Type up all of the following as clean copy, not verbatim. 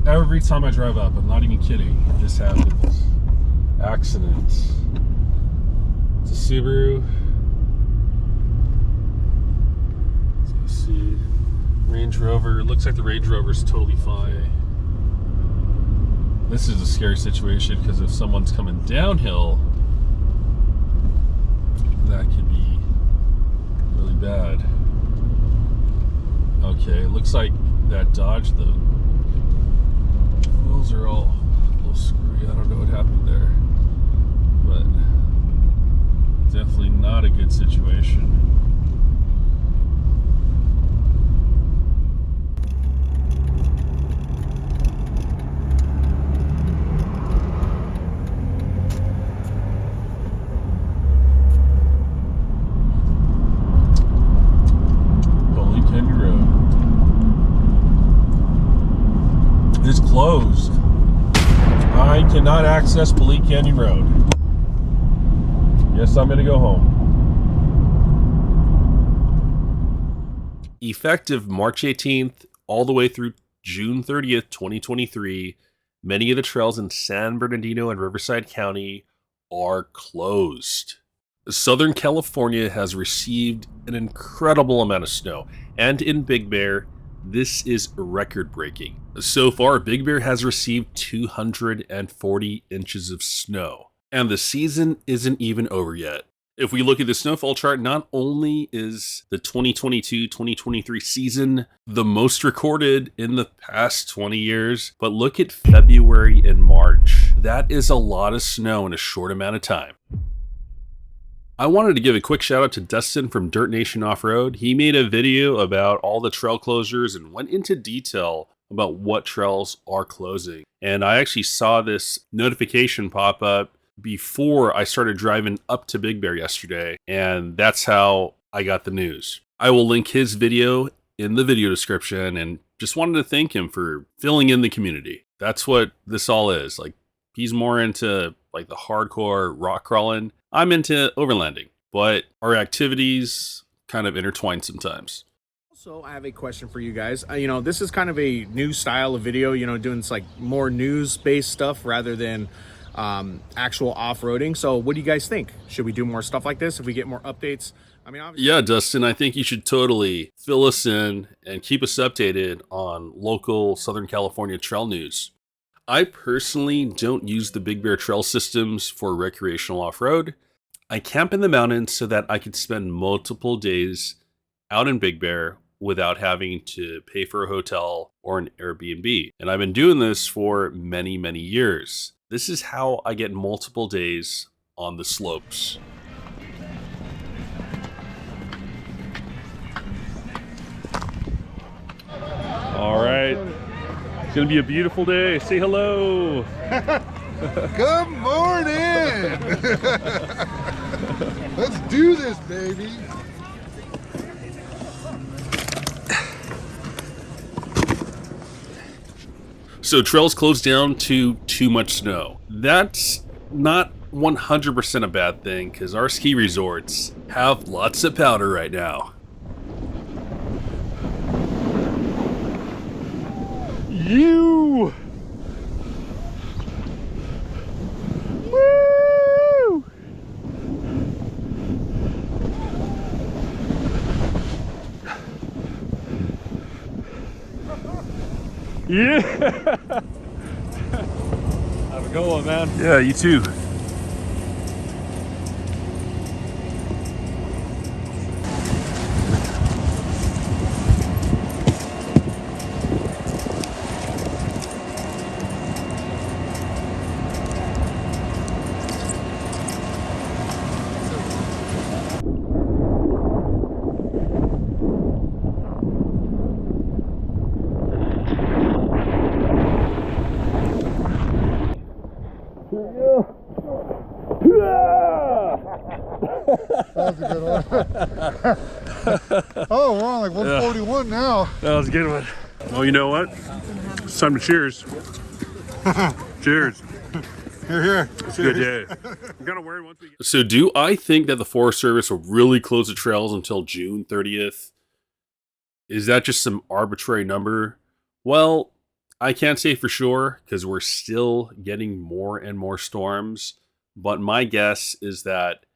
Every time I drive up, I'm not even kidding, this happens. Accident. It's a Subaru. Let's see. Range Rover. It looks like the Range Rover is totally fine. This is a scary situation because if someone's coming downhill, that could be really bad. Okay, it looks like that Dodge, the wheels are all a little screwy. I don't know what happened there, but definitely not a good situation. Is closed. I cannot access Belize Canyon Road. Yes, I'm going to go home. Effective March 18th all the way through June 30th, 2023, many of the trails in San Bernardino and Riverside County are closed. Southern California has received an incredible amount of snow, and in Big Bear, this is record-breaking. So far, Big Bear has received 240 inches of snow, and the season isn't even over yet. If we look at the snowfall chart, not only is the 2022-2023 season the most recorded in the past 20 years, but look at February and March. That is a lot of snow in a short amount of time. I wanted to give a quick shout out to Dustin from Dirt Nation Off-Road. He made a video about all the trail closures and went into detail about what trails are closing. And I actually saw this notification pop up before I started driving up to Big Bear yesterday, and that's how I got the news. I will link his video in the video description, and just wanted to thank him for filling in the community. That's what this all is. Like, he's more into like the hardcore rock crawling. I'm into overlanding, but our activities kind of intertwine sometimes. So I have a question for you guys. This is kind of a new style of video, doing this like more news-based stuff rather than actual off-roading. So what do you guys think? Should we do more stuff like this if we get more updates? I mean, obviously— Yeah, Dustin, I think you should totally fill us in and keep us updated on local Southern California trail news. I personally don't use the Big Bear trail systems for recreational off-road. I camp in the mountains so that I can spend multiple days out in Big Bear without having to pay for a hotel or an Airbnb. And I've been doing this for many, many years. This is how I get multiple days on the slopes. All right. It's gonna be a beautiful day. Say hello. Good morning. Let's do this, baby. So trails closed down to too much snow. That's not 100% a bad thing, because our ski resorts have lots of powder right now. You! Woo! Yeah! Have a good one, man. Yeah, you too. That was a good one. Oh, we're on like 141 now. That was a good one. Well, you know what? It's time to cheers. Cheers. Here, here. It's a good day. I'm gonna wear it once we get... So do I think that the Forest Service will really close the trails until June 30th? Is that just some arbitrary number? Well, I can't say for sure because we're still getting more and more storms. But my guess is that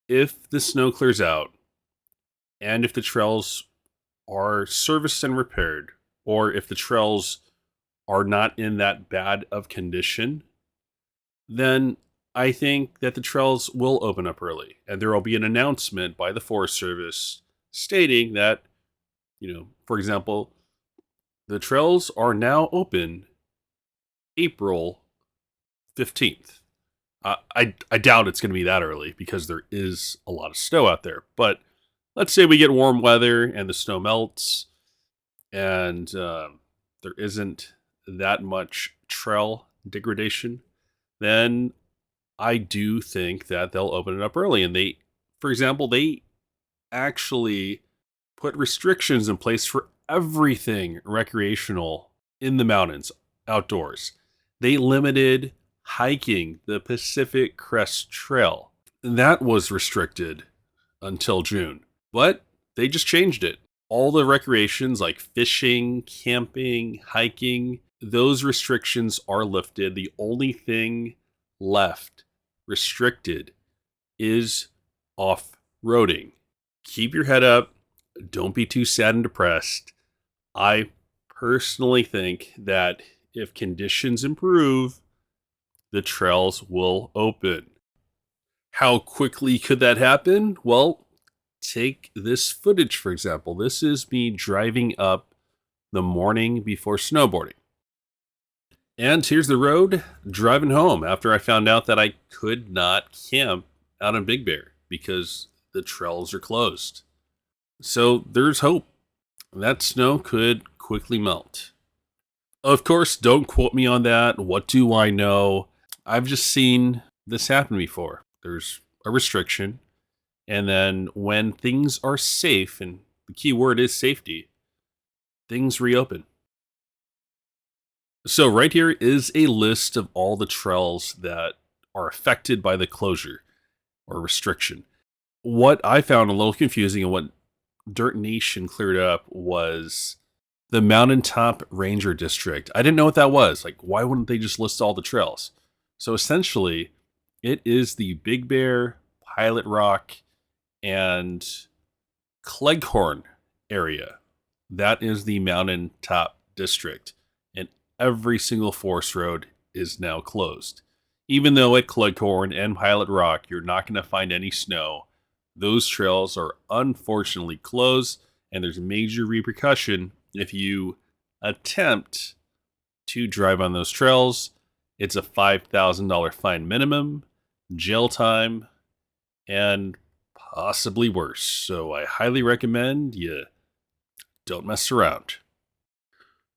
if the snow clears out and if the trails are serviced and repaired, or if the trails are not in that bad of condition, then I think that the trails will open up early. And there will be an announcement by the Forest Service stating that, for example, the trails are now open April 15th. I doubt it's going to be that early because there is a lot of snow out there. But let's say we get warm weather and the snow melts and there isn't that much trail degradation, then I do think that they'll open it up early. And for example, they actually put restrictions in place for everything recreational in the mountains, outdoors. They limited hiking the Pacific Crest Trail. That was restricted until June, but they just changed it. All the recreations like fishing, camping, hiking, those restrictions are lifted. The only thing left restricted is off-roading. Keep your head up. Don't be too sad and depressed. I personally think that if conditions improve, the trails will open. How quickly could that happen? Well, take this footage, for example. This is me driving up the morning before snowboarding. And here's the road driving home after I found out that I could not camp out in Big Bear because the trails are closed. So there's hope. That snow could quickly melt. Of course, don't quote me on that. What do I know? I've just seen this happen before. There's a restriction, and then when things are safe, and the key word is safety, things reopen. So right here is a list of all the trails that are affected by the closure or restriction. What I found a little confusing and what Dirt Nation cleared up was the Mountaintop Ranger District. I didn't know what that was. Like, why wouldn't they just list all the trails? So essentially, it is the Big Bear, Pilot Rock, and Cleghorn area. That is the Mountaintop District. And every single forest road is now closed. Even though at Cleghorn and Pilot Rock, you're not going to find any snow, those trails are unfortunately closed, and there's major repercussion if you attempt to drive on those trails. It's a $5,000 fine minimum, jail time, and possibly worse. So I highly recommend you don't mess around.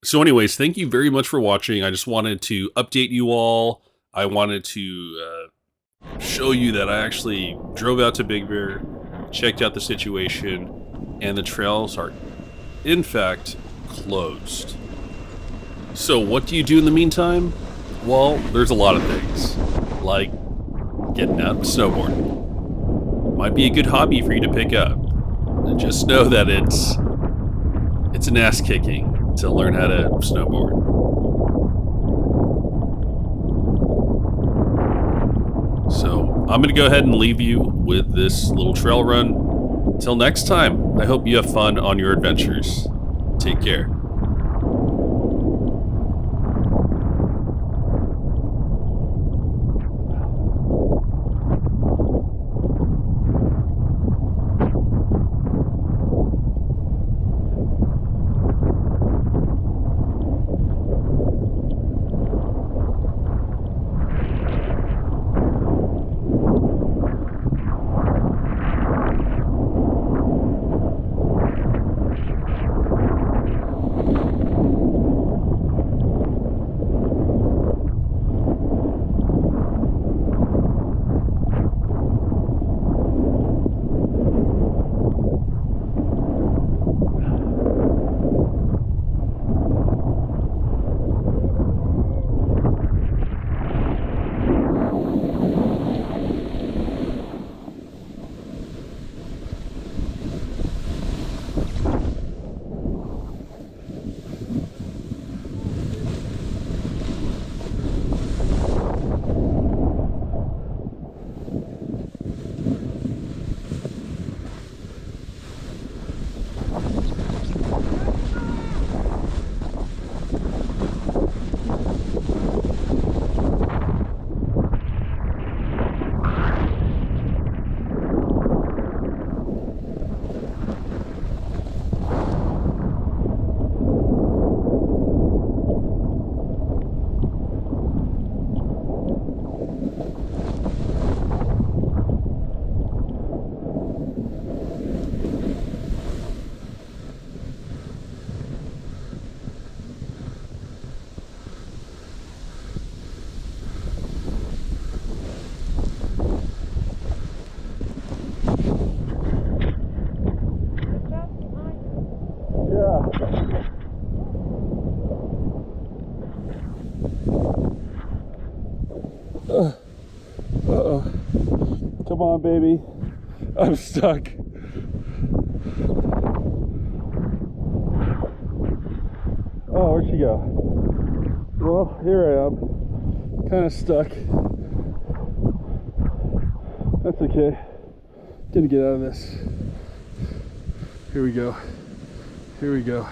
So anyways, thank you very much for watching. I just wanted to update you all. I wanted to show you that I actually drove out to Big Bear, checked out the situation, and the trails are, in fact, closed. So what do you do in the meantime? Well, there's a lot of things, like getting out and snowboarding. Might be a good hobby for you to pick up. And just know that it's an ass kicking to learn how to snowboard. So I'm going to go ahead and leave you with this little trail run. Till next time, I hope you have fun on your adventures. Take care. Uh-oh. Come on, baby. I'm stuck. Oh, where'd she go? Well, here I am. Kind of stuck. That's okay. Gonna get out of this. Here we go. Here we go.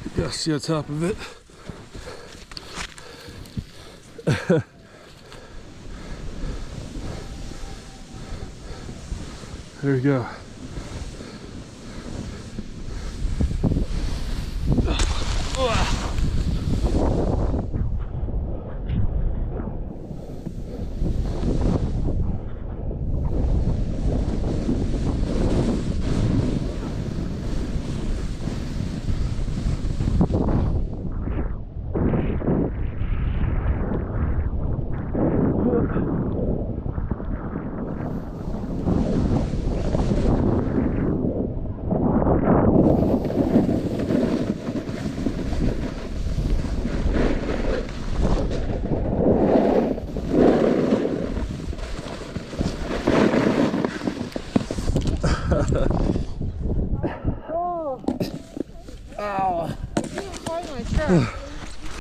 You gotta see on top of it. There we go.